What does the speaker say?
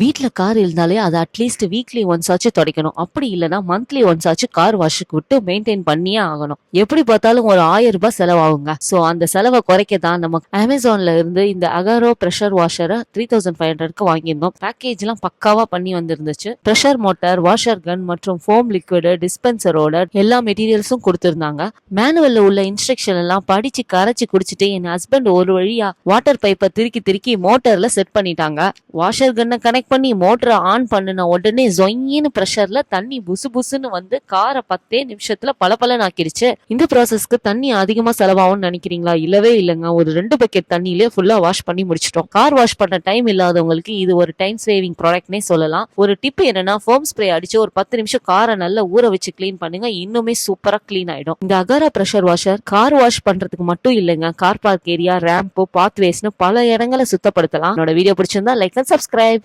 வீட்ல கார் இருந்தாலே அது அட்லீஸ்ட் வீக்லி ஒன்ஸ் ஆச்சு துடைக்கணும். அப்படி இல்லைன்னா மந்த்லி ஒன்ஸ் ஆச்சு கார் வாஷுக்கு விட்டு மெயின்டைன் பண்ணியே ஆகணும். எப்படி பார்த்தாலும் ஒரு 1000 ரூபாய் செலவாகுங்க. சோ அந்த செலவை குறைக்க தான் நம்ம அமேசான்ல இருந்து இந்த அகாரோ பிரஷர் வாஷரை 3500க்கு வாங்கியிருந்தோம். பேக்கேஜ் எல்லாம் பக்காவா பண்ணி வந்திருந்துச்சு. பிரஷர் மோட்டார், வாஷர் கன் மற்றும் ஃபோம் லிக்விடு, டிஸ்பென்சரோட எல்லா மெட்டீரியல்ஸும் கொடுத்திருந்தாங்க. மேனுவல்ல உள்ள இன்ஸ்ட்ரக்ஷன் எல்லாம் படிச்சு கரைச்சு குடிச்சிட்டு என் ஹஸ்பண்ட் ஒரு வழியா வாட்டர் பைப்பை திருக்கி திருக்கி மோட்டார்ல செட் பண்ணிட்டாங்க. வாஷர் கன்னை கனெக்ட் பண்ணி மோட்டரை ஆன் பண்ணின உடனே ஜொயின்னு பிரஷர்ல தண்ணி புசு புசுன்னு வந்து காரை 10 நிமிஷத்துல பளபளன்னு ஆக்கிடுச்சு. இந்த ப்ராசஸ்க்கு தண்ணி அதிகமா செலவாகும்னு நினைக்கிறீங்களா? இல்லவே இல்லைங்க. ஒரு 2 பக்கெட் தண்ணியிலே ஃபுல்லா வாஷ் பண்ணி முடிச்சிட்டோம். கார் வாஷ் பண்ண டைம் இல்லாதவங்களுக்கு இது ஒரு டைம் சேவிங் ப்ராடக்ட்னே சொல்லலாம். ஒரு டிப் என்னன்னா, ஃபோம் ஸ்ப்ரே அடிச்சு ஒரு 10 நிமிஷம் காரை நல்லா ஊற வச்சு கிளீன் பண்ணுங்க. இன்னுமே சூப்பரா கிளீன் ஆயிடும். இந்த Akara pressure washer car wash பண்றதுக்கு மட்டும் இல்லைங்க, கார் பார்க் ஏரியா, ரேம்பு, பாத்வேஸ்னு பல இடங்களை சுத்தப்படுத்தலாம். என்னோட வீடியோ பிடிச்சிருந்தா லைக் அண்ட் சப்ஸ்கிரைப்.